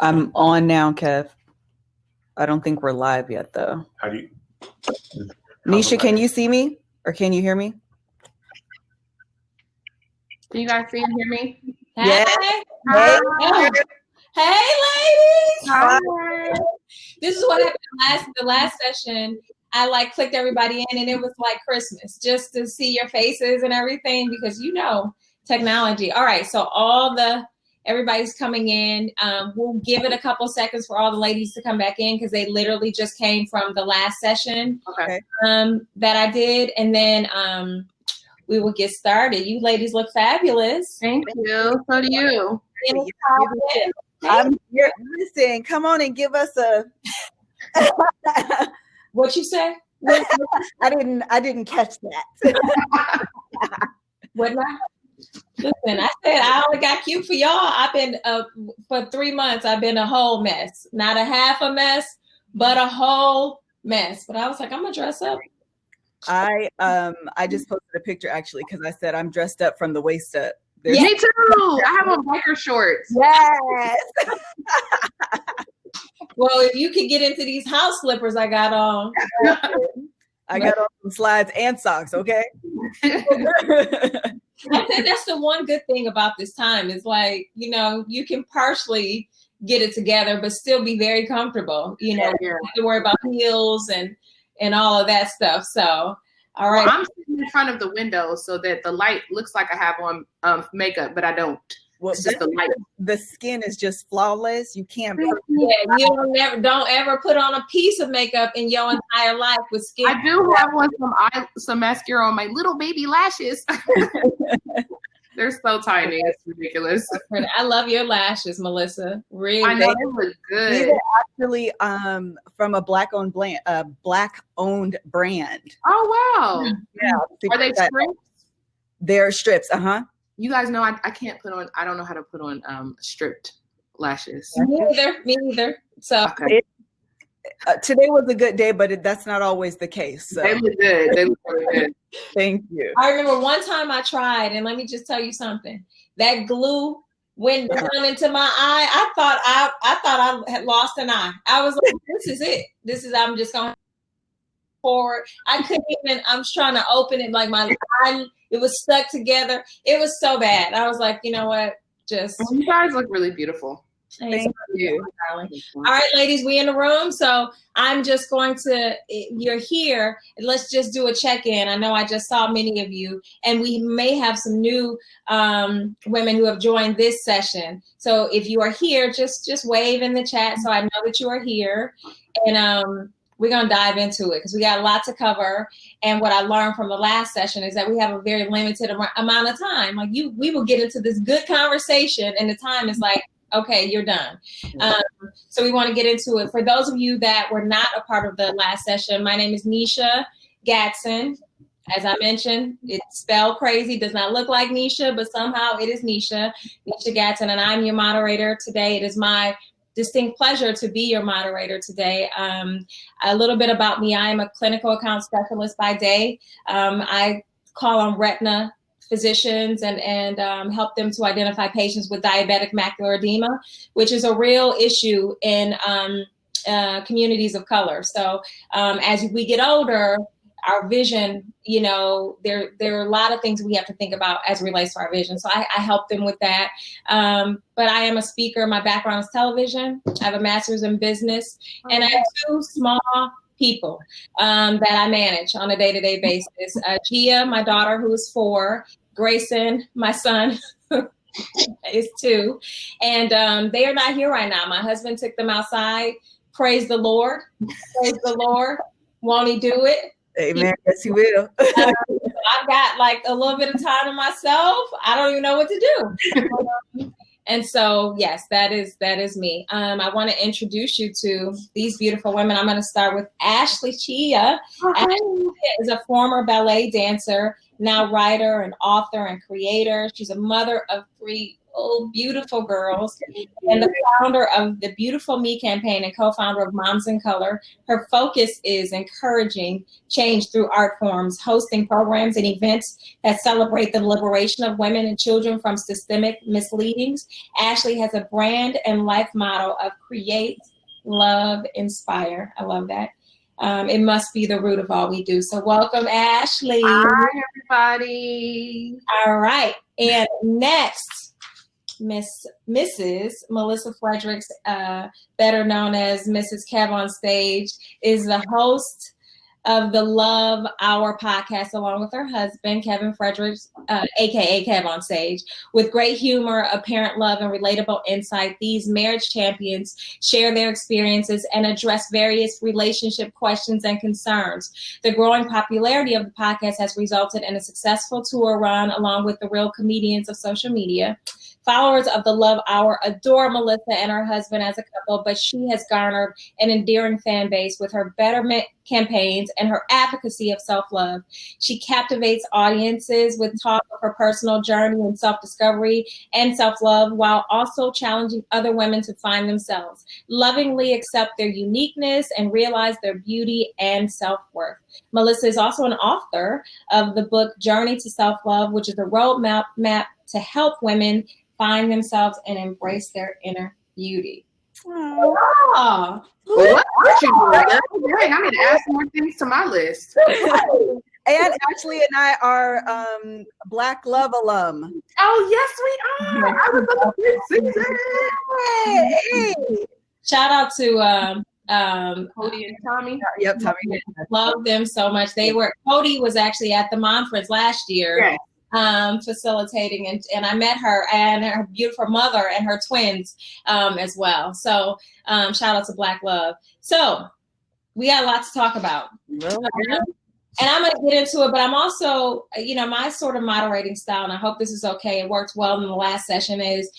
I'm on now, Kev. I don't think we're live yet, though. How do you? Nisha, can you see me or can you hear me? Can you guys see and hear me? Yes. Hi. Hey, ladies. Hi. This is what happened the last session. I clicked everybody in and it was like Christmas just to see your faces and everything because technology. All right, so everybody's coming in. We'll give it a couple seconds for all the ladies to come back in because they literally just came from the last session that I did, and then we will get started. You ladies look fabulous. Thank you. So do you. I'm here. Listen, come on and give us a. What you say? I didn't catch that. What now? Listen, I said I only got cute for y'all. I've been for 3 months. I've been a whole mess, not a half a mess, but a whole mess. But I was like, I'm gonna dress up. I just posted a picture actually because I said I'm dressed up from the waist up. Me too. I have on biker shorts. Yes. Well, if you could get into these house slippers I got on. I got on some slides and socks, okay? I think that's the one good thing about this time is you can partially get it together, but still be very comfortable. You don't have to worry about heels and all of that stuff. So, all right. Well, I'm sitting in front of the window so that the light looks like I have on makeup, but I don't. Well, it's just the light. The skin is just flawless. You can't. You don't ever put on a piece of makeup in your entire life with skin. I do have some mascara on my little baby lashes. They're so tiny. It's ridiculous. I love your lashes, Melissa. Really, I know they look good. These are actually from a black-owned brand. Oh wow! Yeah. Are they strips? They're strips. You guys know I can't put on. I don't know how to put on stripped lashes. Me neither. So today was a good day, but that's not always the case. So. They look good. They look really good. Thank you. I remember one time I tried, and let me just tell you something. That glue went down into my eye. I thought I had lost an eye. I was like, "This is it. I'm just going forward." I couldn't even. I'm trying to open it, like my eye. It was stuck together. It was so bad. I was like, you know what? You guys look really beautiful. Thank you. All right, ladies, we in the room. So I'm just going to, you're here. Let's just do a check-in. I know I just saw many of you, and we may have some new women who have joined this session. So if you are here, just wave in the chat so I know that you are here. And we're going to dive into it because we got a lot to cover. And what I learned from the last session is that we have a very limited amount of time. We will get into this good conversation, and the time is like, okay, you're done. So we want to get into it. For those of you that were not a part of the last session, my name is Nisha Gatson. As I mentioned, it's spelled crazy, does not look like Nisha, but somehow it is Nisha Gatson, and I'm your moderator today. It is my distinct pleasure to be your moderator today. A little bit about me. I am a clinical account specialist by day. I call on retina physicians and help them to identify patients with diabetic macular edema, which is a real issue in communities of color. So as we get older, our vision, there are a lot of things we have to think about as it relates to our vision. So I help them with that. But I am a speaker. My background is television. I have a master's in business, and I have 2 small people that I manage on a day-to-day basis. Gia, my daughter, who is 4, Grayson, my son, is 2, and they are not here right now. My husband took them outside. Praise the Lord. Praise the Lord. Won't he do it? Amen. Yes, you will. I've got a little bit of time to myself. I don't even know what to do. And so, yes, that is me. I want to introduce you to these beautiful women. I'm going to start with Ashley Chia. Ashley is a former ballet dancer, now writer and author and creator. She's a mother of 3 beautiful girls, and the founder of the Beautiful Me campaign and co-founder of Moms in Color. Her focus is encouraging change through art forms, hosting programs and events that celebrate the liberation of women and children from systemic misleadings. Ashley has a brand and life motto of create, love, inspire. I love that. It must be the root of all we do. So welcome, Ashley. Hi, everybody. All right. And next, Mrs. Melissa Fredericks, better known as Mrs. Kev on Stage, is the host of the Love Hour podcast, along with her husband, Kevin Fredericks, aka Kev on Stage. With great humor, apparent love, and relatable insight, these marriage champions share their experiences and address various relationship questions and concerns. The growing popularity of the podcast has resulted in a successful tour run along with the real comedians of social media. Followers of the Love Hour adore Melissa and her husband as a couple, but she has garnered an endearing fan base with her betterment campaigns and her advocacy of self-love. She captivates audiences with talk of her personal journey and self-discovery and self-love, while also challenging other women to find themselves, lovingly accept their uniqueness, and realize their beauty and self-worth. Melissa is also an author of the book Journey to Self-Love, which is a roadmap to help women find themselves and embrace their inner beauty. Oh, what are you doing, girl? Dang, I need to add some more things to my list. And Ashley and I are Black Love alum. Oh, yes, we are. I was on the fifth season. Hey. Shout out to Cody and Tommy. Yep, Tommy. Love them so much. Cody was actually at the Momference last year. Yes. Facilitating, and I met her and her beautiful mother and her twins as well. So shout out to Black Love. So we got a lot to talk about. Well, and I'm going to get into it, but I'm also, my sort of moderating style, and I hope this is okay. It worked well in the last session, is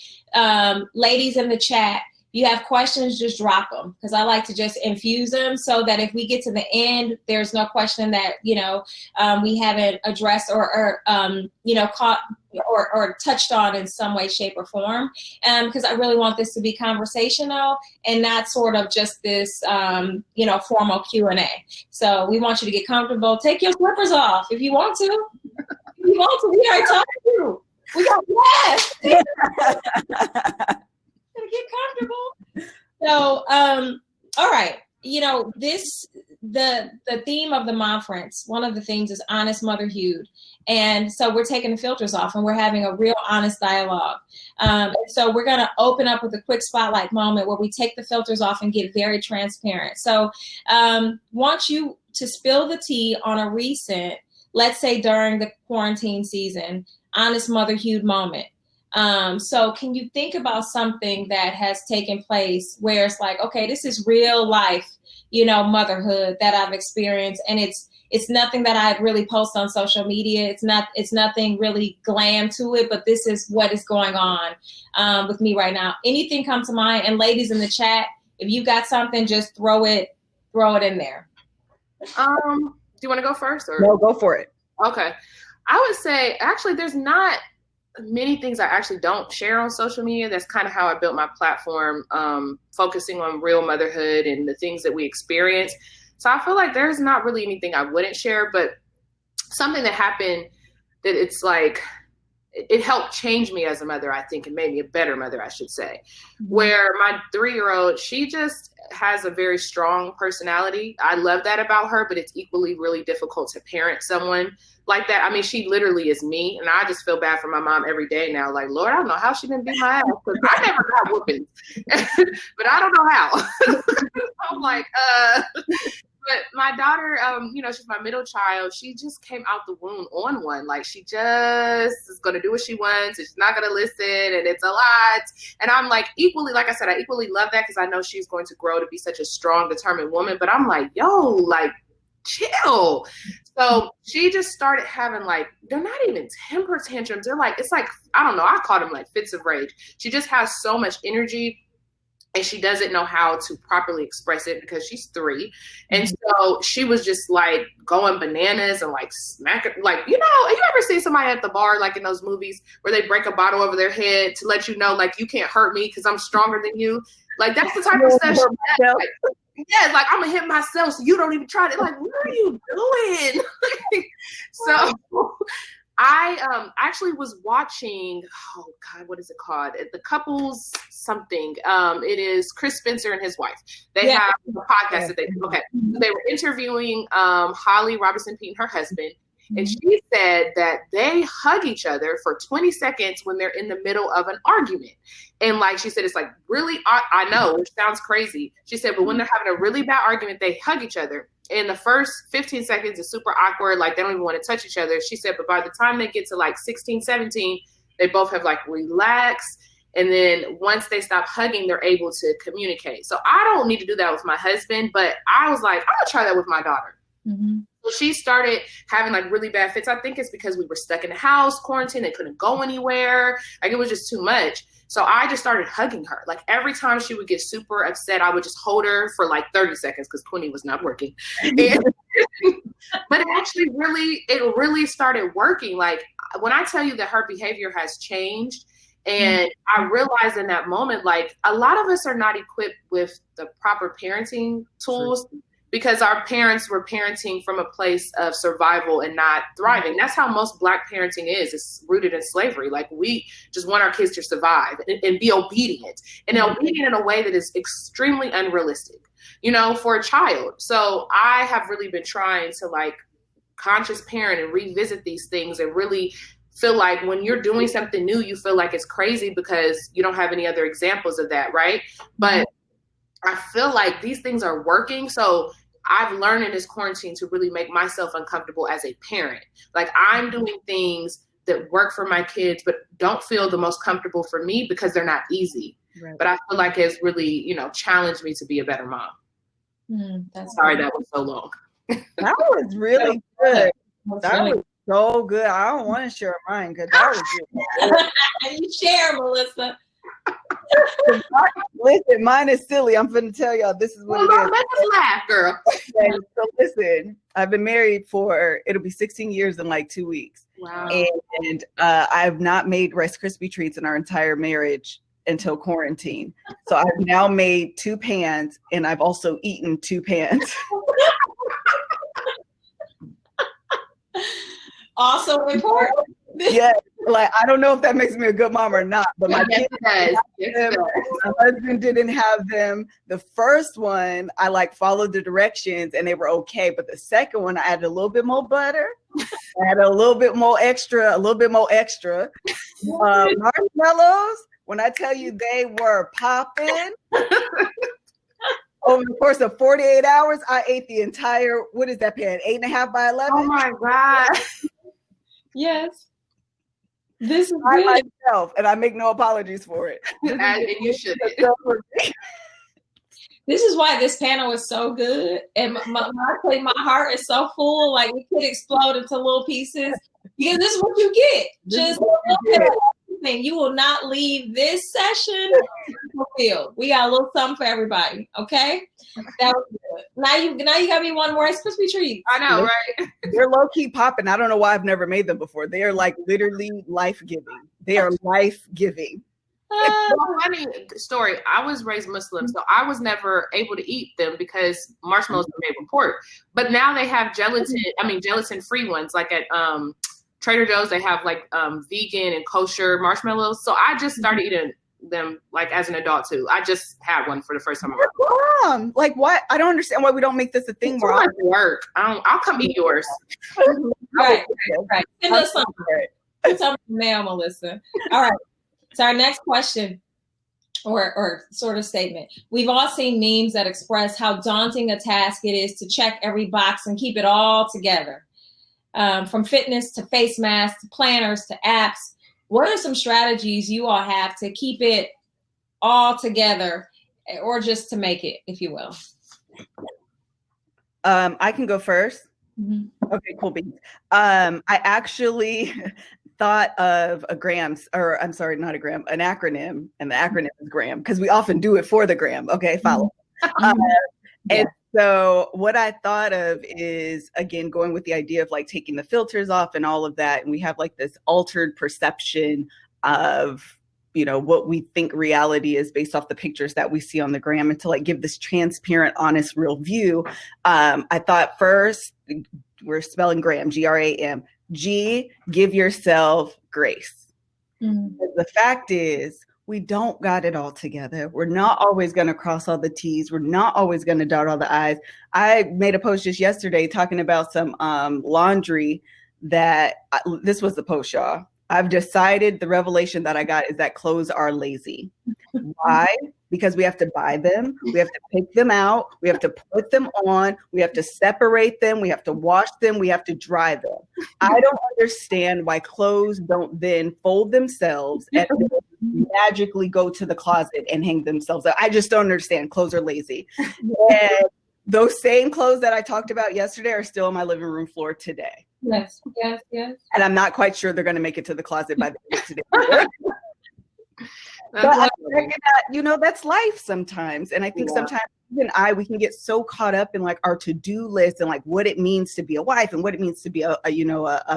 ladies in the chat, you have questions, just drop them, because I like to just infuse them so that if we get to the end, there's no question that, we haven't addressed or caught or touched on in some way, shape, or form. Because I really want this to be conversational and not sort of just this, formal Q&A. So we want you to get comfortable. Take your slippers off if you want to. If you want to, we already talked to you. We got yes. Get comfortable. So, all right. The theme of the Momference, one of the themes is honest motherhood. And so we're taking the filters off and we're having a real honest dialogue. So we're going to open up with a quick spotlight moment where we take the filters off and get very transparent. So want you to spill the tea on a recent, let's say during the quarantine season, honest motherhood moment. So can you think about something that has taken place where it's like, okay, this is real life, motherhood that I've experienced, and it's nothing that I really post on social media. It's nothing really glam to it, but this is what is going on with me right now. Anything come to mind? And ladies in the chat, if you got something, just throw it in there. Do you want to go first? Or? No, go for it. Okay. I would say, actually, there's not many things I actually don't share on social media. That's kind of how I built my platform, focusing on real motherhood and the things that we experience. So I feel like there's not really anything I wouldn't share, but something that happened that it's like, it helped change me as a mother, I think, and made me a better mother, I should say. Mm-hmm. Where my 3-year-old, she just has a very strong personality. I love that about her, but it's equally really difficult to parent someone like that. I mean, she literally is me, and I just feel bad for my mom every day now. Like, Lord, I don't know how she didn't beat my ass, because I never got whoopings, but I don't know how. I'm like, But my daughter, she's my middle child. She just came out the womb on one. Like, she just is going to do what she wants. And she's not going to listen. And it's a lot. And I'm like, like I said, I equally love that, because I know she's going to grow to be such a strong, determined woman. But I'm like, chill. So she just started having, like, they're not even temper tantrums. They're like, it's like, I don't know. I call them like fits of rage. She just has so much energy. and she doesn't know how to properly express it because she's 3. And so she was just like going bananas and like smacking, like, you ever see somebody at the bar, like in those movies where they break a bottle over their head to let you know, like, you can't hurt me because I'm stronger than you. Like, that's the type of stuff. Like, yeah, like, I'm gonna hit myself so you don't even try to. Like, what are you doing? So I actually was watching, oh God, what is it called? The Couples something. It is Chris Spencer and his wife. They have a podcast that they do. Okay. So they were interviewing Holly Robertson Pete and her husband. And she said that they hug each other for 20 seconds when they're in the middle of an argument. And like she said, it's like really, I know, which sounds crazy. She said, but when they're having a really bad argument, they hug each other. And the first 15 seconds is super awkward. Like, they don't even want to touch each other. She said, but by the time they get to like 16, 17, they both have like relaxed. And then once they stop hugging, they're able to communicate. So I don't need to do that with my husband, but I was like, I'm gonna try that with my daughter. So she started having like really bad fits. I think it's because we were stuck in the house, quarantined, and couldn't go anywhere. Like, it was just too much. So I just started hugging her. Like, every time she would get super upset, I would just hold her for like 30 seconds because 20 was not working. But it actually really started working. Like, when I tell you that her behavior has changed, and I realized in that moment, like, a lot of us are not equipped with the proper parenting tools. Because our parents were parenting from a place of survival and not thriving. That's how most Black parenting is. It's rooted in slavery. Like, we just want our kids to survive and be obedient. And obedient in a way that is extremely unrealistic, for a child. So I have really been trying to like conscious parent and revisit these things and really feel like when you're doing something new, you feel like it's crazy because you don't have any other examples of that, right? But I feel like these things are working. So I've learned in this quarantine to really make myself uncomfortable as a parent. Like, I'm doing things that work for my kids, but don't feel the most comfortable for me because they're not easy. Right. But I feel like it's really, challenged me to be a better mom. Sorry, that was so long. That was really good. That was so good. I don't want to share mine because that was good. You share, Melissa. Listen, mine is silly. I'm going to tell y'all this is what it is. Let us laugh, girl. Okay, so listen, I've been married it'll be 16 years in like 2 weeks. Wow. And I've not made Rice Krispie treats in our entire marriage until quarantine. So I've now made 2 pans, and I've also eaten 2 pans. Also important. Yeah, like, I don't know if that makes me a good mom or not, but my kids does. My husband didn't have them. The first one, I like followed the directions and they were okay, but the second one, I added a little bit more butter, I added a little bit more extra. Marshmallows, when I tell you they were popping. Over the course of 48 hours, I ate the entire, what is that pan? 8.5 by 11? Oh my God. Yes. This is by myself, and I make no apologies for it. And you should. This is why this panel is so good, and my heart is so full. Like, it could explode into little pieces because this is what you get. Just a little bit of everything. You will not leave this session fulfilled. We got a little something for everybody. Okay, that was good. Now you got me one more Rice Krispie treat. I know, right? They're low key popping. I don't know why I've never made them before. They are like literally life giving. They are life giving. Funny story. I was raised Muslim, so I was never able to eat them because marshmallows were made with pork. But now they have gelatin-free ones. Like at Trader Joe's, they have like vegan and kosher marshmallows. So I just started eating them like as an adult too. I just had one for the first time. Like, what? I don't understand why we don't make this a thing more often. Work. I'll come eat yours. Right. Send us something now, Melissa. All right. So our next question or sort of statement. We've all seen memes that express how daunting a task it is to check every box and keep it all together. From fitness to face masks to planners to apps. What are some strategies you all have to keep it all together, or just to make it, if you will? I can go first. Mm-hmm. Okay, cool. I actually, thought of a grams, or I'm sorry, not a gram, an acronym, and the acronym is GRAM, because we often do it for the gram. Okay, follow. And so what I thought of is, again, going with the idea of like taking the filters off and all of that. And we have like this altered perception of, you know, what we think reality is based off the pictures that we see on the gram, and to like give this transparent, honest, real view. I thought first, we're spelling GRAM, GRAM. G, give yourself grace. The fact is, we don't got it all together. We're not always going to cross all the T's. We're not always going to dot all the I's. I made a post just yesterday talking about some laundry that this was the post, y'all. I've decided, the revelation that I got is that clothes are lazy. Why? Because we have to buy them. We have to pick them out. We have to put them on. We have to separate them. We have to wash them. We have to dry them. I don't understand why clothes don't then fold themselves and magically go to the closet and hang themselves up. I just don't understand. Clothes are lazy. And those same clothes that I talked about yesterday are still on my living room floor today. Yes, yes, yes. And I'm not quite sure they're going to make it to the closet by the end of today. But I reckon that, you know, that's life sometimes. And I think sometimes even we can get so caught up in like our to-do list and like what it means to be a wife and what it means to be a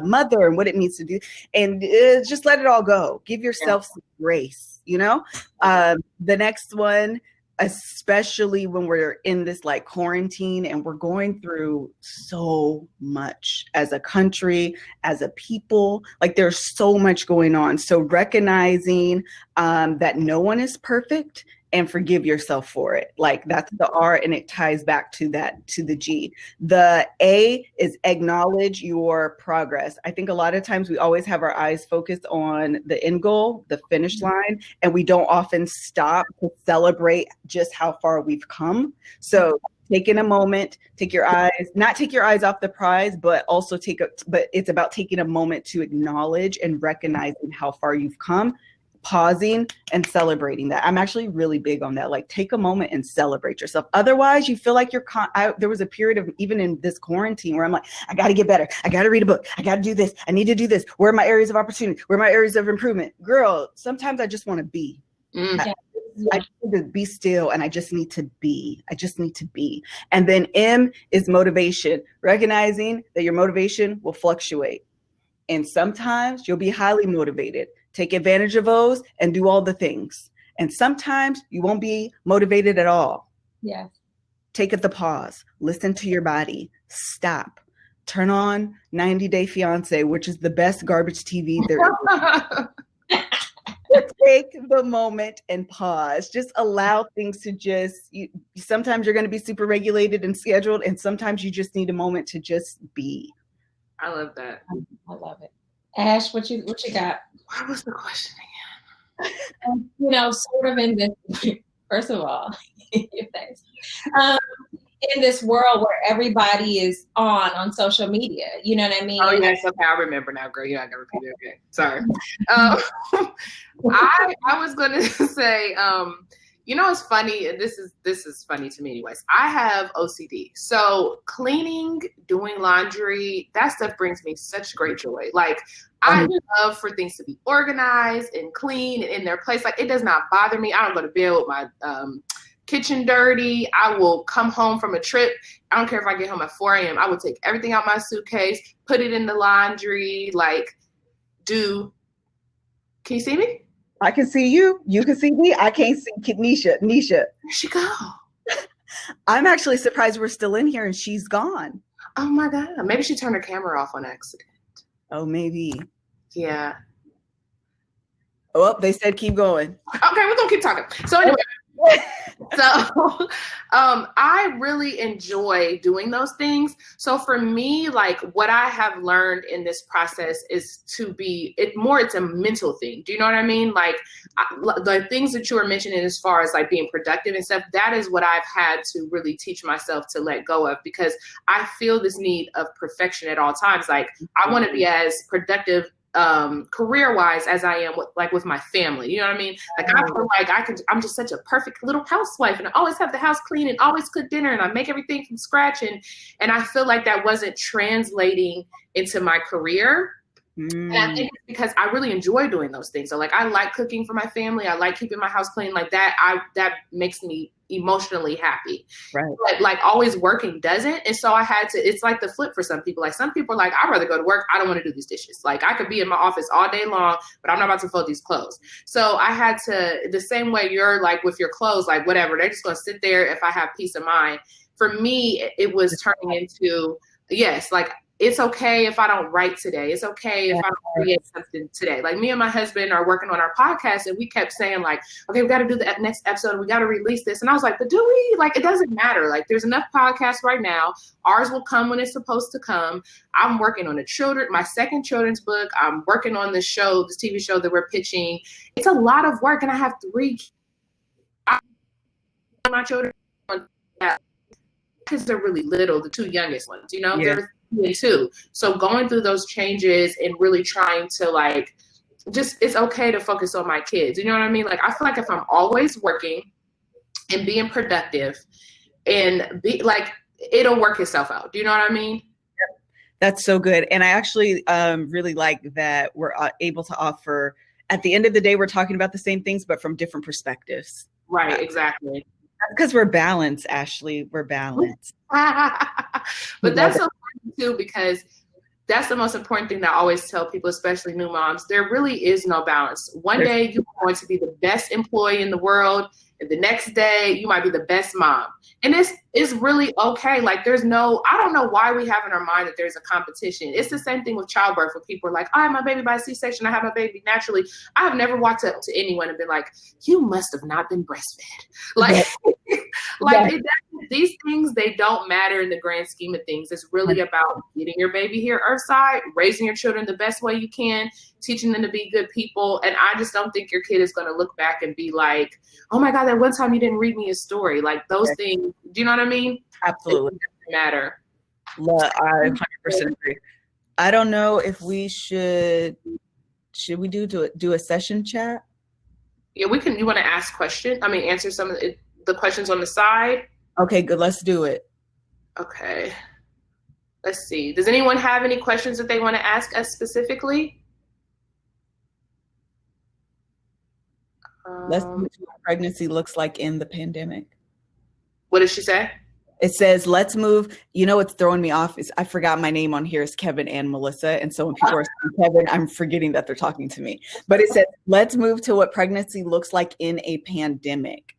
mother and what it means to do. And just let it all go. Give yourself some grace, you know? The next one, especially when we're in this like quarantine and we're going through so much as a country, as a people, like there's so much going on. So recognizing that no one is perfect, and forgive yourself for it. Like that's the R, and it ties back to that, to the G. The A is acknowledge your progress. I think a lot of times we always have our eyes focused on the end goal, the finish line, and we don't often stop to celebrate just how far we've come. So taking a moment, take your eyes off the prize, but also but it's about taking a moment to acknowledge and recognizing how far you've come, pausing and celebrating that. I'm actually really big on that. Like take a moment and celebrate yourself. Otherwise you feel like there was a period of, even in this quarantine, where I'm like, I got to get better. I got to read a book. I got to do this. I need to do this. Where are my areas of opportunity? Where are my areas of improvement? Girl, sometimes I just want to be. I need to be still, and I just need to be. And then M is motivation. Recognizing that your motivation will fluctuate. And sometimes you'll be highly motivated. Take advantage of those and do all the things. And sometimes you won't be motivated at all. Yes. Take the pause. Listen to your body. Stop. Turn on 90 Day Fiance, which is the best garbage TV there is. Take the moment and pause. Just allow things to sometimes you're going to be super regulated and scheduled, and sometimes you just need a moment to just be. I love that. I love it. Ash, what you got? What was the question again? Sort of in this, first of all, your face. In this world where everybody is on social media, you know what I mean? Oh yes, okay, I remember now, girl. You're not gonna repeat it. Okay, sorry. I was gonna say, it's funny, and this is funny to me anyways. I have OCD. So cleaning, doing laundry, that stuff brings me such great joy. Like I love for things to be organized and clean and in their place. Like it does not bother me. I don't go to bed with my kitchen dirty. I will come home from a trip. I don't care if I get home at 4 a.m. I will take everything out my suitcase, put it in the laundry, can you see me? I can see you. You can see me. I can't see Nisha. Where'd she go? I'm actually surprised we're still in here and she's gone. Oh my God. Maybe she turned her camera off on accident. Oh, maybe. Yeah. Oh, they said keep going. Okay, we're gonna keep talking. So anyway, I really enjoy doing those things. So for me, like what I have learned in this process is it's a mental thing. Do you know what I mean? Like the things that you were mentioning as far as like being productive and stuff, that is what I've had to really teach myself to let go of, because I feel this need of perfection at all times. Like I want to be as productive career-wise as I am with my family. You know what I mean? Like I feel like I'm just such a perfect little housewife, and I always have the house clean and always cook dinner and I make everything from scratch, and I feel like that wasn't translating into my career. And I think it's because I really enjoy doing those things. So like, I like cooking for my family. I like keeping my house clean like that. That makes me emotionally happy. Right. But like always working doesn't. And so I had to, it's like the flip for some people. Like some people are like, I'd rather go to work. I don't want to do these dishes. Like I could be in my office all day long, but I'm not about to fold these clothes. So I had to, the same way you're like with your clothes, like whatever, they're just going to sit there if I have peace of mind. For me, it was turning into, yes, like, it's okay if I don't write today. It's okay if I don't create something today. Like me and my husband are working on our podcast and we kept saying like, okay, we got to do the next episode. We got to release this. And I was like, but do we? Like, it doesn't matter. Like there's enough podcasts right now. Ours will come when it's supposed to come. I'm working on my second children's book. I'm working on this show, this TV show that we're pitching. It's a lot of work. And I have 3 my children because they're really little, the 2 youngest ones, you know, they're 3 and 2. So going through those changes and really trying to like, just, it's okay to focus on my kids. You know what I mean? Like, I feel like if I'm always working and being productive and be like, it'll work itself out. Do you know what I mean? That's so good. And I actually really like that we're able to offer, at the end of the day, we're talking about the same things, but from different perspectives. Right, exactly. Because we're balanced, Ashley. We're balanced. But that's so important too, because that's the most important thing that I always tell people, especially new moms. There really is no balance. One day you're going to be the best employee in the world, and the next day you might be the best mom. And it's really okay. Like I don't know why we have in our mind that there's a competition. It's the same thing with childbirth, where people are like, I had my baby by C-section. I had my baby naturally. I have never walked up to anyone and been like, you must have not been breastfed. Like, these things, they don't matter in the grand scheme of things. It's really about getting your baby here earthside, raising your children the best way you can, teaching them to be good people. And I just don't think your kid is going to look back and be like, oh my God, that one time you didn't read me a story. Like those things, do you know what I mean? Absolutely. It doesn't matter. I 100% agree. I don't know if we should we do a session chat? Yeah, we can. You want to ask questions? I mean, answer some of the questions on the side? Okay, good. Let's do it. Okay. Let's see. Does anyone have any questions that they want to ask us specifically? Let's see what pregnancy looks like in the pandemic. What did she say? It says, let's move. You know, what's throwing me off is I forgot my name on here is Kevin and Melissa. And so when people are saying Kevin, I'm forgetting that they're talking to me. But it says, let's move to what pregnancy looks like in a pandemic.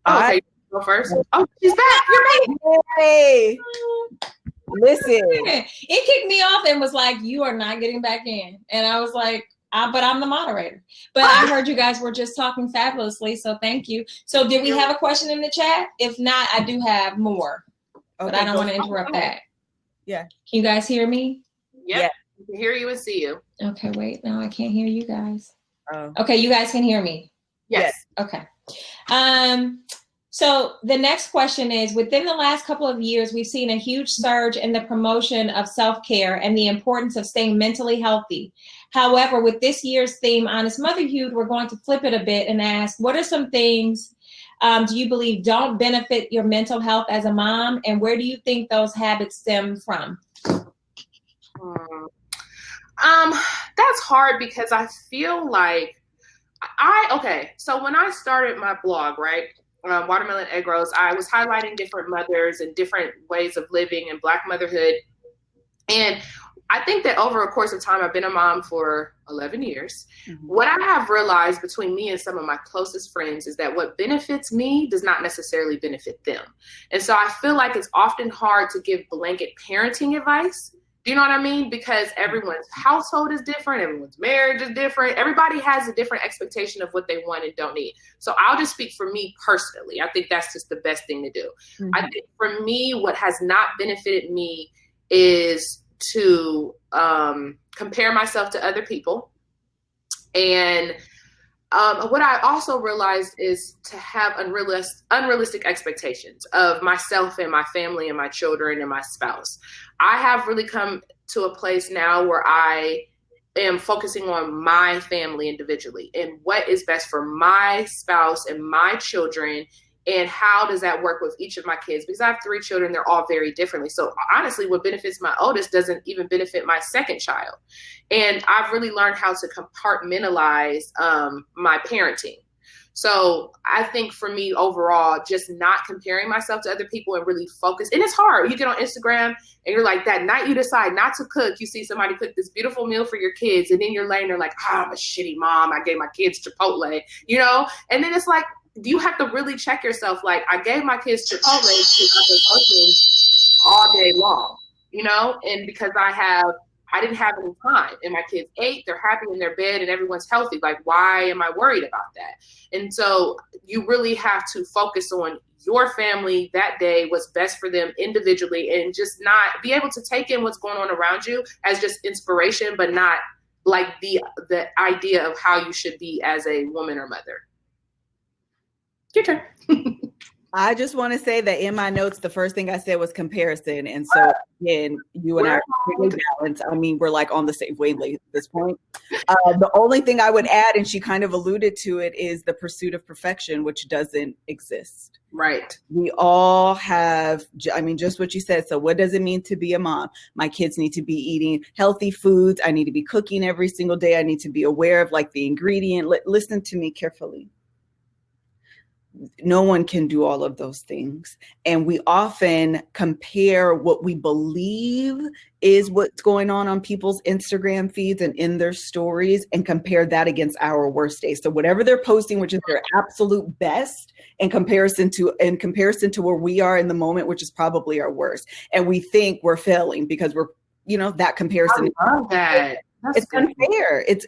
Okay, go first. Oh, she's back. You're back. Hey, listen. It kicked me off and was like, you are not getting back in. And I was like, but I'm the moderator. But I heard you guys were just talking fabulously, so thank you. So did we have a question in the chat? If not, I do have more. But I don't want to interrupt that. Yeah. Can you guys hear me? Yep. Yeah. We can hear you and see you. Okay, wait. No, I can't hear you guys. Oh. Okay, you guys can hear me? Yes. Okay. So the next question is, within the last couple of years, we've seen a huge surge in the promotion of self-care and the importance of staying mentally healthy. However, with this year's theme, Honest Motherhood, we're going to flip it a bit and ask, what are some things do you believe don't benefit your mental health as a mom? And where do you think those habits stem from? That's hard because I feel like so when I started my blog, right? Watermelon Egg Rolls, I was highlighting different mothers and different ways of living and Black motherhood. And I think that over a course of time, I've been a mom for 11 years. Mm-hmm. What I have realized between me and some of my closest friends is that what benefits me does not necessarily benefit them. And so I feel like it's often hard to give blanket parenting advice. Do you know what I mean? Because everyone's household is different. Everyone's marriage is different. Everybody has a different expectation of what they want and don't need. So I'll just speak for me personally. I think that's just the best thing to do. Mm-hmm. I think for me, what has not benefited me is to compare myself to other people. And what I also realized is to have unrealistic expectations of myself and my family and my children and my spouse. I have really come to a place now where I am focusing on my family individually and what is best for my spouse and my children and how does that work with each of my kids? Because I have 3 children, they're all very differently. So honestly, what benefits my oldest doesn't even benefit my second child. And I've really learned how to compartmentalize my parenting. So I think for me overall, just not comparing myself to other people and really focus. And it's hard. You get on Instagram and you're like, that night you decide not to cook, you see somebody cook this beautiful meal for your kids. And then you're laying there like, I'm a shitty mom. I gave my kids Chipotle, you know? And then it's like, you have to really check yourself. Like, I gave my kids Chipotle because I've been working all day long, you know? And because I didn't have any time, and my kids ate, they're happy in their bed, and everyone's healthy. Like, why am I worried about that? And so you really have to focus on your family that day, what's best for them individually, and just not be able to take in what's going on around you as just inspiration, but not like the idea of how you should be as a woman or mother. Your turn. I just want to say that in my notes, the first thing I said was comparison. And so again, you and I are really balanced. I mean, we're like on the same wavelength at this point. The only thing I would add, and she kind of alluded to it, is the pursuit of perfection, which doesn't exist. Right. We all have, I mean, just what you said. So what does it mean to be a mom? My kids need to be eating healthy foods. I need to be cooking every single day. I need to be aware of like the ingredient. Listen to me carefully. No one can do all of those things. And we often compare what we believe is what's going on people's Instagram feeds and in their stories, and compare that against our worst days. So whatever they're posting, which is their absolute best, in comparison to where we are in the moment, which is probably our worst. And we think we're failing because we're, you know, that comparison. I love that. It's unfair. It's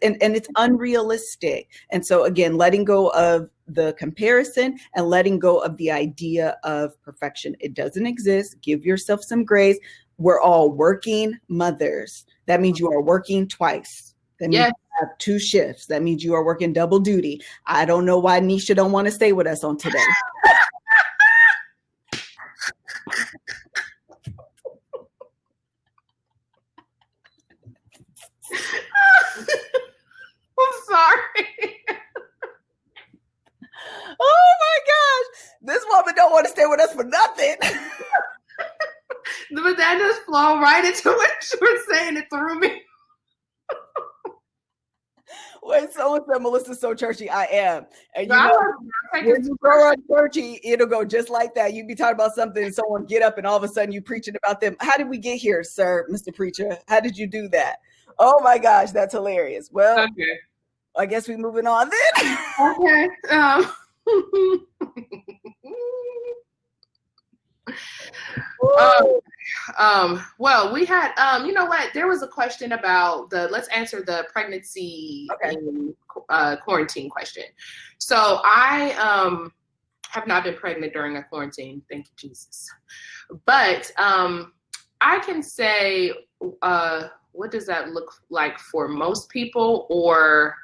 unrealistic. And so again, letting go of the comparison and letting go of the idea of perfection. It doesn't exist. Give yourself some grace. We're all working mothers. That means you are working twice. That means you have 2 shifts. That means you are working double duty. I don't know why Nisha don't want to stay with us on today. I'm sorry. Oh my gosh. This woman don't want to stay with us for nothing. But that just flowed right into what you were saying. It threw me. When someone said Melissa's so churchy, I am. And you know, when you grow up churchy, it'll go just like that. You be talking about something and someone get up and all of a sudden you preaching about them. How did we get here, sir, Mr. Preacher? How did you do that? Oh my gosh, that's hilarious. Well, okay. I guess we're moving on then. Okay. Well, we had, you know what? There was a question about let's answer the pregnancy and quarantine question. So I have not been pregnant during a quarantine. Thank you, Jesus. But I can say, what does that look like for most people? Or,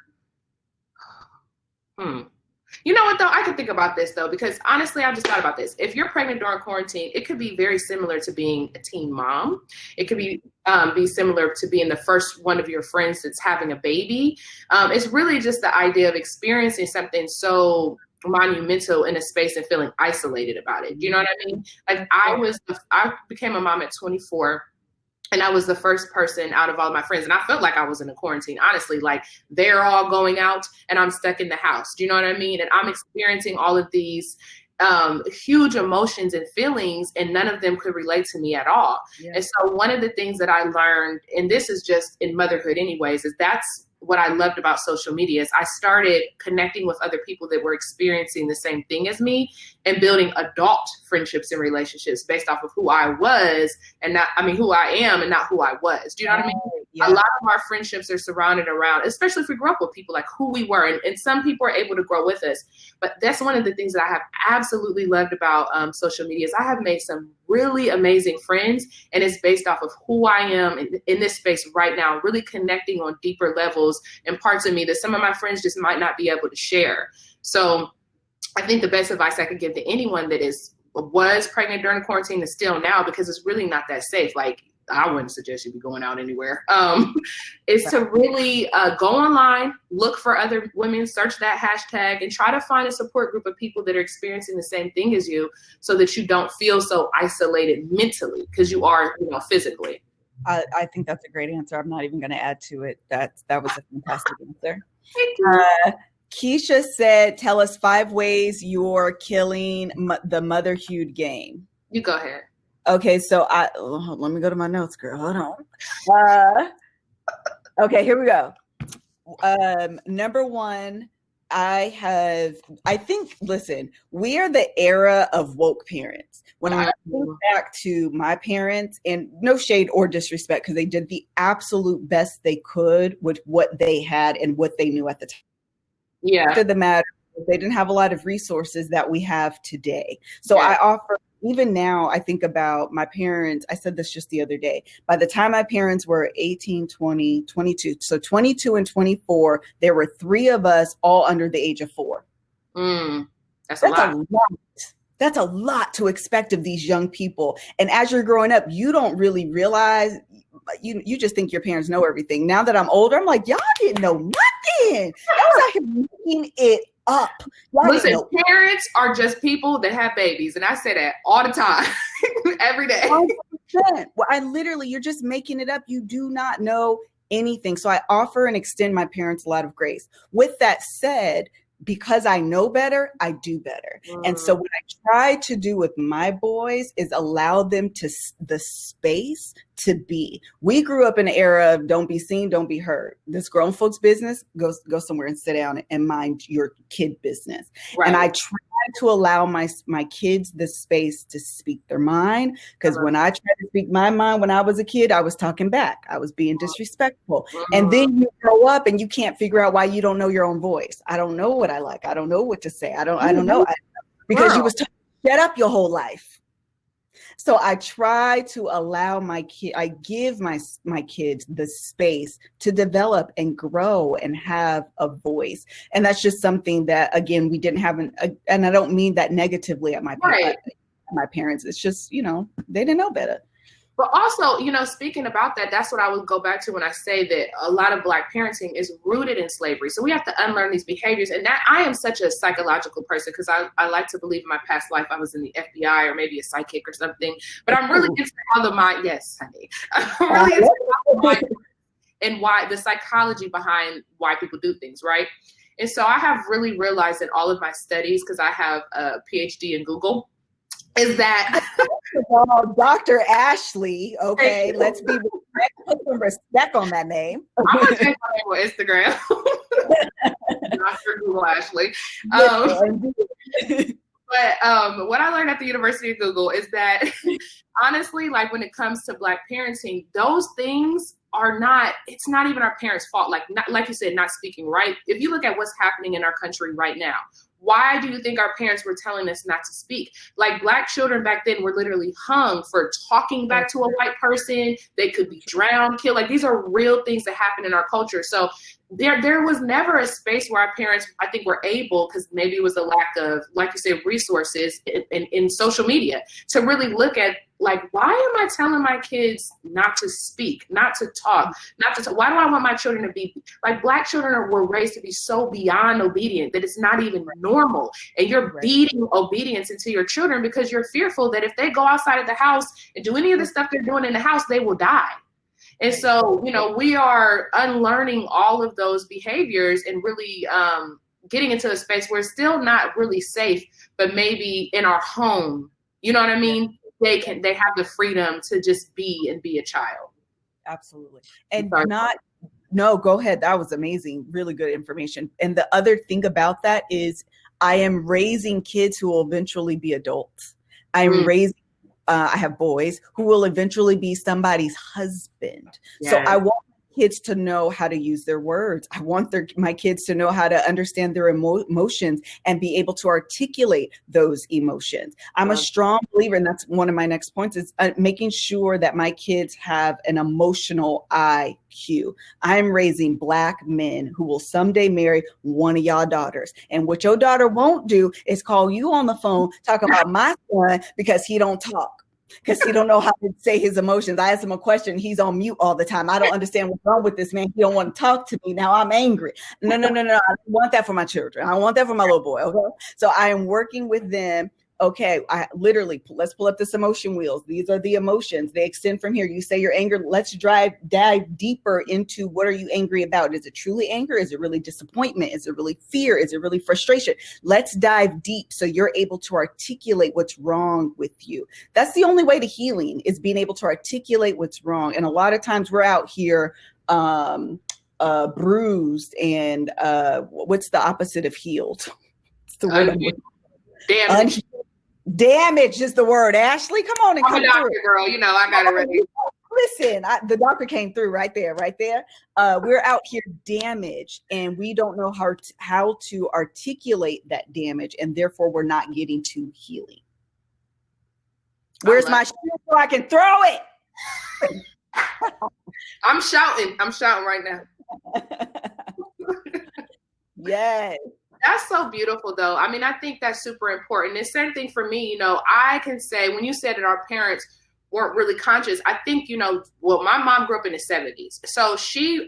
you know what, though? I can think about this, though, because honestly, I just thought about this. If you're pregnant during quarantine, it could be very similar to being a teen mom. It could be similar to being the first one of your friends that's having a baby. It's really just the idea of experiencing something so monumental in a space and feeling isolated about it. Do you know what I mean? Like I became a mom at 24. And I was the first person out of all of my friends. And I felt like I was in a quarantine, honestly, like they're all going out and I'm stuck in the house. Do you know what I mean? And I'm experiencing all of these huge emotions and feelings, and none of them could relate to me at all. Yeah. And so one of the things that I learned, and this is just in motherhood anyways, is that's what I loved about social media is I started connecting with other people that were experiencing the same thing as me and building adult friendships and relationships based off of who I was and who I am and not who I was. Do you know what I mean? Yeah. A lot of our friendships are surrounded around, especially if we grew up with people, like who we were. And some people are able to grow with us. But that's one of the things that I have absolutely loved about social media is I have made some really amazing friends, and it's based off of who I am in this space right now, really connecting on deeper levels and parts of me that some of my friends just might not be able to share. So I think the best advice I could give to anyone that was pregnant during quarantine is still now, because it's really not that safe. Like, I wouldn't suggest you be going out anywhere, is to really go online, look for other women, search that hashtag, and try to find a support group of people that are experiencing the same thing as you, so that you don't feel so isolated mentally, because you are, physically. I think that's a great answer. I'm not even going to add to it. That was a fantastic answer. Thank you. Keisha said, tell us 5 ways you're killing the motherhood game. You go ahead. Okay, so let me go to my notes, girl. Hold on. Okay, here we go. Number 1, listen, we are the era of woke parents. When I think back to my parents, and no shade or disrespect, because they did the absolute best they could with what they had and what they knew at the time. Yeah. After the matter, they didn't have a lot of resources that we have today. So I offer, even now, I think about my parents. I said this just the other day. By the time my parents were 18, 20, 22, so 22 and 24, there were 3 of us all under the age of 4. That's a lot. That's a lot to expect of these young people. And as you're growing up, you don't really realize, you just think your parents know everything. Now that I'm older, I'm like, y'all didn't know nothing. I was out here making it up. Listen, parents are just people that have babies. And I say that all the time, every day. 100%. Well, you're just making it up. You do not know anything. So I offer and extend my parents a lot of grace. With that said, because I know better, I do better. And so what I try to do with my boys is allow them the space to be. We grew up in an era of don't be seen, don't be heard. This grown folks business, go somewhere and sit down and mind your kid business. Right. And I try to allow my kids the space to speak their mind, because when I tried to speak my mind when I was a kid, I was talking back. I was being disrespectful. And then you grow up and you can't figure out why you don't know your own voice. I don't know what I like. I don't know what to say. I don't know. Because you was told to shut up your whole life. So I try to allow I give my kids the space to develop and grow and have a voice. And that's just something that, again, we didn't have, and I don't mean that negatively at my parents. It's just, they didn't know better. But also, speaking about that, that's what I would go back to when I say that a lot of Black parenting is rooted in slavery. So we have to unlearn these behaviors. And that I am such a psychological person, because I like to believe in my past life I was in the FBI or maybe a psychic or something. But I'm really into how the mind, yes, honey. I'm really into how the mind and why the psychology behind why people do things, right? And so I have really realized in all of my studies, because I have a PhD in Google, is that Dr. Ashley, okay, let's put some respect on that name. I'm gonna change my name on Instagram. Dr. Google Ashley. But what I learned at the University of Google is that honestly, like when it comes to Black parenting, those things it's not even our parents' fault. Like you said, not speaking right. If you look at what's happening in our country right now, why do you think our parents were telling us not to speak? Like Black children back then were literally hung for talking back to a white person. They could be drowned, killed. Like these are real things that happen in our culture. So there was never a space where our parents, I think, were able, because maybe it was a lack of, like you said, resources in social media, to really look at, like, why am I telling my kids not to speak, not to talk, why do I want my children to be, like, Black children were raised to be so beyond obedient that it's not even normal. And you're beating obedience into your children because you're fearful that if they go outside of the house and do any of the stuff they're doing in the house, they will die. And so, we are unlearning all of those behaviors and really getting into a space where it's still not really safe, but maybe in our home, you know what I mean? They have the freedom to just be a child. Absolutely. And no, go ahead. That was amazing. Really good information. And the other thing about that is I am raising kids who will eventually be adults. I have boys who will eventually be somebody's husband. Yes. So I want kids to know how to use their words. I want my kids to know how to understand their emotions and be able to articulate those emotions. I'm a strong believer, and that's one of my next points, is making sure that my kids have an emotional IQ. I'm raising Black men who will someday marry one of y'all daughters. And what your daughter won't do is call you on the phone talking about my son because he don't talk. because he don't know how to say his emotions. I asked him a question. He's on mute all the time. I don't understand what's wrong with this man. He don't want to talk to me. Now I'm angry. No. I don't want that for my children. I don't want that for my little boy. Okay. So I am working with them. Okay, let's pull up this emotion wheels. These are the emotions. They extend from here. You say you're angry. Let's dive deeper into what are you angry about? Is it truly anger? Is it really disappointment? Is it really fear? Is it really frustration? Let's dive deep so you're able to articulate what's wrong with you. That's the only way to healing, is being able to articulate what's wrong. And a lot of times we're out here bruised and what's the opposite of healed? It's the word. Damage is the word. Ashley, come on and come I'm a doctor, girl. You know, I got it ready. Listen, the doctor came through right there. We're out here damaged, and we don't know how to articulate that damage, and therefore we're not getting to healing. Where's my shit so I can throw it? I'm shouting right now. Yes. That's so beautiful, though. I mean, I think that's super important. The same thing for me, you know, I can say when you said that our parents weren't really conscious, I think, you know, well, my mom grew up in the 70s. So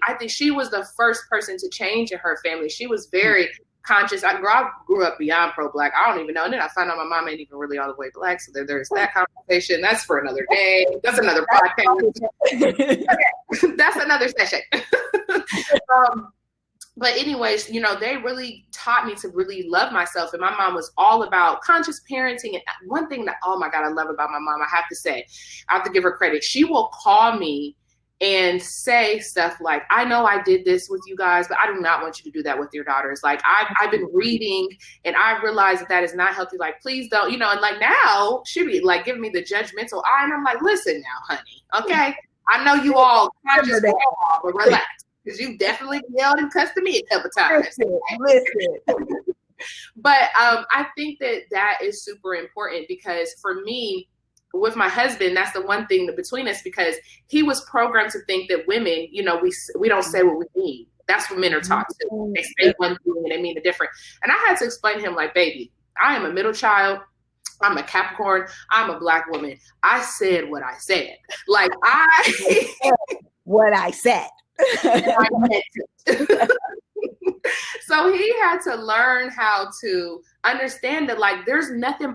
I think she was the first person to change in her family. She was very conscious. I grew up beyond pro-Black. I don't even know. And then I found out my mom ain't even really all the way Black. So there's that conversation. That's for another day. That's another podcast. Okay. That's another session. But anyways, you know, they really taught me to really love myself. And my mom was all about conscious parenting. And one thing that, oh my God, I love about my mom, I have to give her credit. She will call me and say stuff like, I know I did this with you guys, but I do not want you to do that with your daughters. Like, I've been reading and I realized that is not healthy. Like, please don't, you know, and like now she be like giving me the judgmental eye. And I'm like, listen now, honey, okay? I know you all conscious, but relax. Because you definitely yelled and cussed at me a couple times. Listen. But I think that is super important, because for me, with my husband, that's the one thing between us, because he was programmed to think that women, you know, we don't say what we mean. That's what men are taught to. They say one thing and they mean a different. And I had to explain to him, like, baby, I am a middle child. I'm a Capricorn. I'm a Black woman. I said what I said. Like, what I said. So he had to learn how to understand that, like, there's nothing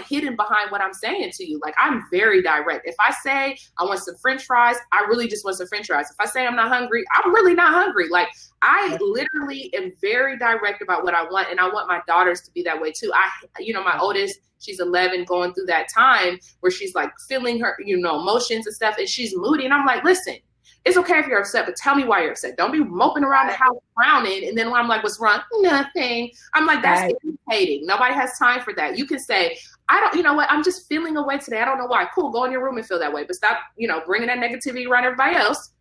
hidden behind what I'm saying to you. Like, I'm very direct. If I say I want some French fries, I really just want some French fries. If I say I'm not hungry, I'm really not hungry. Like, I literally am very direct about what I want, and I want my daughters to be that way too. My oldest, she's 11, going through that time where she's like feeling her, you know, emotions and stuff, and she's moody, and I'm like, listen, it's okay if you're upset, but tell me why you're upset. Don't be moping around the house frowning. And then when I'm like, what's wrong? Nothing. I'm like, that's irritating. Nobody has time for that. You can say, you know what? I'm just feeling away today. I don't know why. Cool. Go in your room and feel that way. But stop, you know, bringing that negativity around everybody else.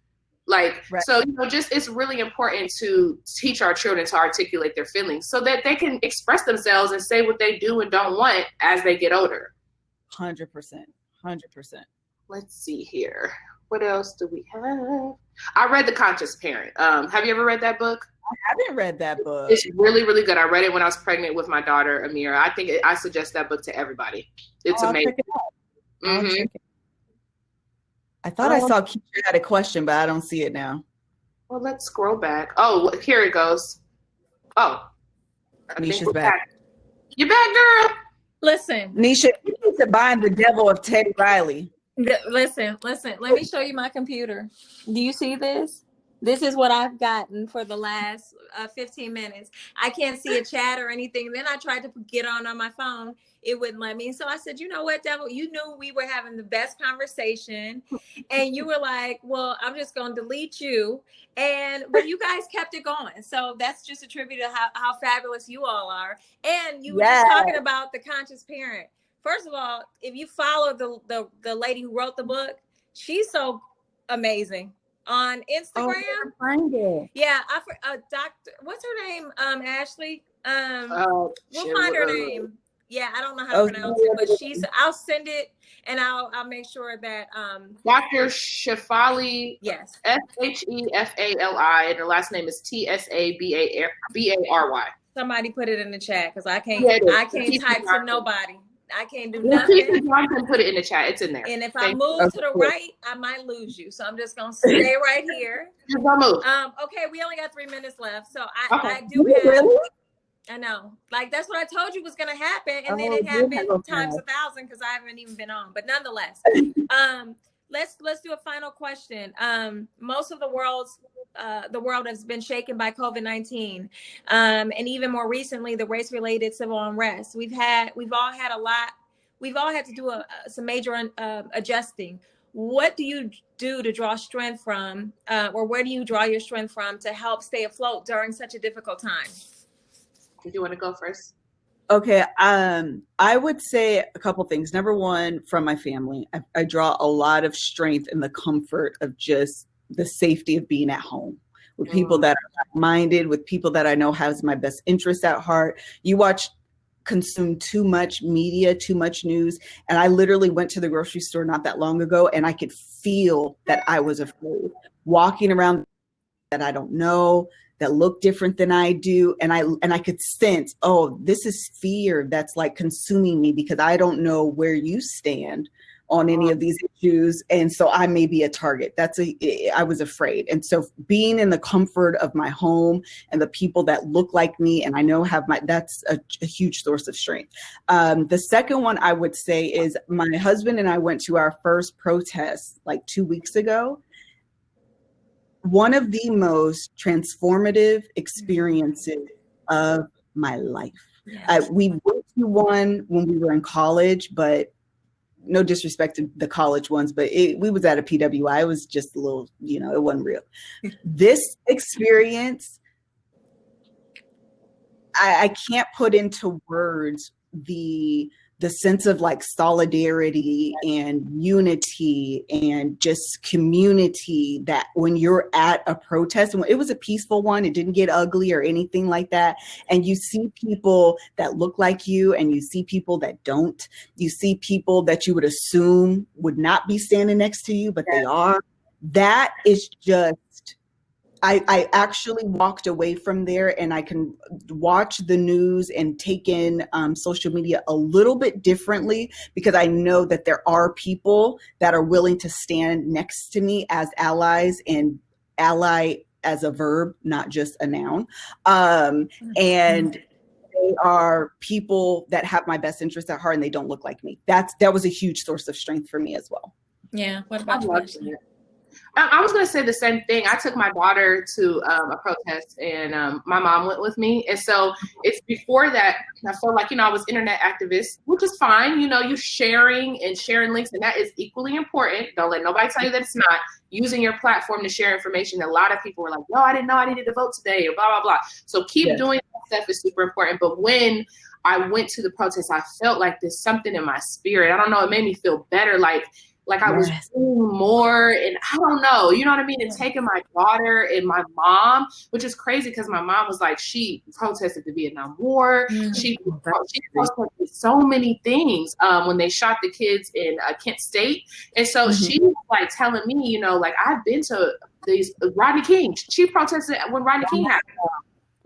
Like, so, you know, it's really important to teach our children to articulate their feelings so that they can express themselves and say what they do and don't want as they get older. 100%. Let's see here. What else do we have? I read The Conscious Parent. Have you ever read that book? I haven't read that book. It's really, really good. I read it when I was pregnant with my daughter, Amira. I suggest that book to everybody. It's amazing. I thought I saw Keisha had a question, but I don't see it now. Well, let's scroll back. Oh, here it goes. Oh. Nisha's back. You back, girl? Listen. Nisha, you need to bind the devil of Teddy Riley. Listen. Let me show you my computer. Do you see this? This is what I've gotten for the last 15 minutes. I can't see a chat or anything. Then I tried to get on my phone. It wouldn't let me. So I said, you know what, devil? You knew we were having the best conversation. And you were like, well, I'm just going to delete you. But you guys kept it going. So that's just a tribute to how fabulous you all are. And you were just talking about The Conscious Parent. First of all, if you follow the lady who wrote the book, she's so amazing on Instagram. Oh, find it. Yeah, Doctor. What's her name? Ashley. We'll find her name. Yeah, I don't know how to pronounce it, but I'll send it and I'll make sure that Dr. Shefali. Yes. Shefali, and her last name is Tsabary. Somebody put it in the chat because I can't type to nobody. I can't do Well, nothing. I can put it in the chat. It's in there. And if I move to the right, I might lose you. So I'm just gonna stay right here. Just don't move. Okay, we only got 3 minutes left. So Okay. I do have. Really? I know, like that's what I told you was gonna happen, and then it happened times 1,000 because I haven't even been on. But nonetheless, let's do a final question. Most of the world has been shaken by COVID-19, and even more recently, the race-related civil unrest. We've all had to do some major adjusting. What do you do to draw strength from, or where do you draw your strength from to help stay afloat during such a difficult time? Do you want to go first? Okay. I would say a couple things. Number one, from my family, I draw a lot of strength in the comfort of just the safety of being at home with people that are like-minded, with people that I know has my best interests at heart. You consume too much media, too much news. And I literally went to the grocery store not that long ago, and I could feel that I was afraid walking around that I don't know, that look different than I do. And I could sense, oh, this is fear that's like consuming me because I don't know where you stand on any of these issues. And so I may be a target. I was afraid. And so being in the comfort of my home and the people that look like me and I know that's a huge source of strength. The second one I would say is my husband and I went to our first protest like 2 weeks ago. One of the most transformative experiences of my life. Yes. We went to one when we were in college, but no disrespect to the college ones, but we was at a PWI. It was just a little, it wasn't real. This experience, I can't put into words the sense of like solidarity and unity and just community that when you're at a protest, and it was a peaceful one, it didn't get ugly or anything like that. And you see people that look like you and you see people that don't. You see people that you would assume would not be standing next to you, but they are. That is just, I actually walked away from there, and I can watch the news and take in social media a little bit differently because I know that there are people that are willing to stand next to me as allies, and ally as a verb, not just a noun. And they are people that have my best interest at heart, and they don't look like me. That was a huge source of strength for me as well. Yeah. What about you? I was going to say the same thing. I took my daughter to a protest, and my mom went with me. And so it's before that, I felt like, I was internet activist, which is fine. You're sharing links, and that is equally important. Don't let nobody tell you that it's not. Using your platform to share information. A lot of people were like, no, I didn't know I needed to vote today, or blah, blah, blah. So keep doing that stuff is super important. But when I went to the protest, I felt like there's something in my spirit. I don't know. It made me feel better. Like I was doing more, and I don't know, you know what I mean? And taking my daughter and my mom, which is crazy because my mom was like, she protested the Vietnam War. She protested so many things when they shot the kids in Kent State. And so she was like telling me, like I've been to these Rodney King. She protested when Rodney King happened.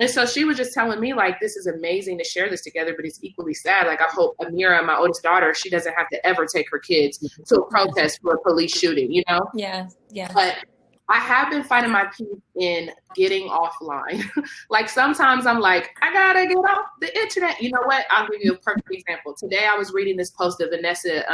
And so she was just telling me, like, this is amazing to share this together, but it's equally sad. Like, I hope Amira, my oldest daughter, she doesn't have to ever take her kids to a protest for a police shooting, Yeah. But I have been finding my peace in getting offline. Like, sometimes I'm like, I gotta get off the internet. You know what? I'll give you a perfect example. Today I was reading this post that Vanessa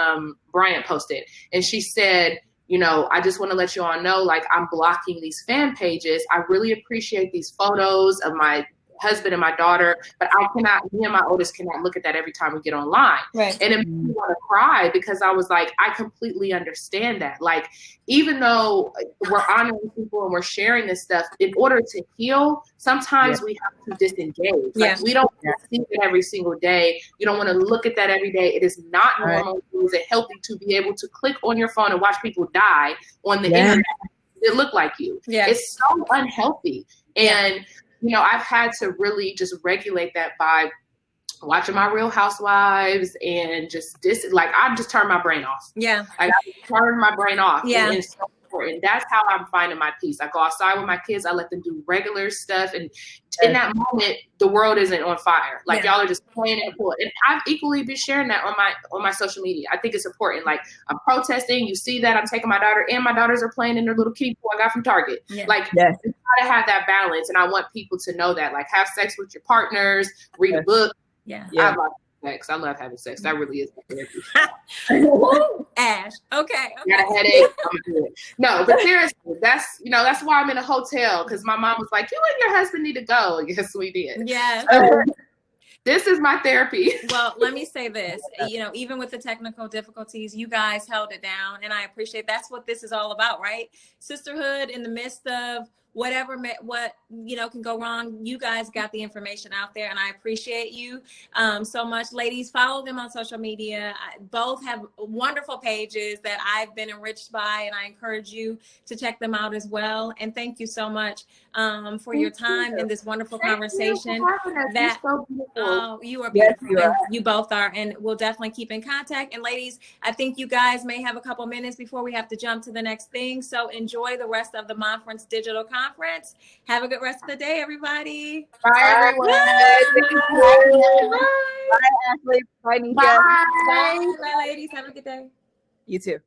Bryant posted, and she said, I just want to let you all know, like, I'm blocking these fan pages. I really appreciate these photos of my husband and my daughter, but me and my oldest cannot look at that every time we get online. Right. And it made me want to cry because I was like, I completely understand that. Like, even though we're honoring people and we're sharing this stuff, in order to heal, sometimes we have to disengage. Like, we don't see it every single day. You don't want to look at that every day. It is not normal. It isn't healthy to be able to click on your phone and watch people die on the internet that look like you. Yeah. It's so unhealthy. And I've had to really just regulate that by watching my Real Housewives and just I just turned my brain off. Yeah. Like, I turned my brain off. Yeah. And it's so important. That's how I'm finding my peace. I go outside with my kids. I let them do regular stuff. And in that moment, the world isn't on fire. Like y'all are just playing in the pool. And I've equally been sharing that on my social media. I think it's important. Like I'm protesting. You see that I'm taking my daughter, and my daughters are playing in their little kiddie pool I got from Target. Like you gotta have that balance. And I want people to know that. Like have sex with your partners, read a book. I love sex. I love having sex. That really is my therapy. Ash. Okay. Got a headache. I'm good. No, but seriously, that's why I'm in a hotel, because my mom was like, you and your husband need to go. Yes, we did. Yes. This is my therapy. Well, let me say this, even with the technical difficulties, you guys held it down, and I appreciate that's what this is all about, right? Sisterhood in the midst of what can go wrong. You guys got the information out there, and I appreciate you so much. Ladies, follow them on social media. Both have wonderful pages that I've been enriched by, and I encourage you to check them out as well. And thank you so much for your time in this wonderful conversation. You are beautiful. Yes, you both are, and we'll definitely keep in contact. And ladies, I think you guys may have a couple minutes before we have to jump to the next thing. So enjoy the rest of the Momference Digital Conference. Have a good rest of the day, everybody. Bye, everyone. Bye, Ashley. Bye, Nisha. Bye. Bye, ladies. Have a good day. You too.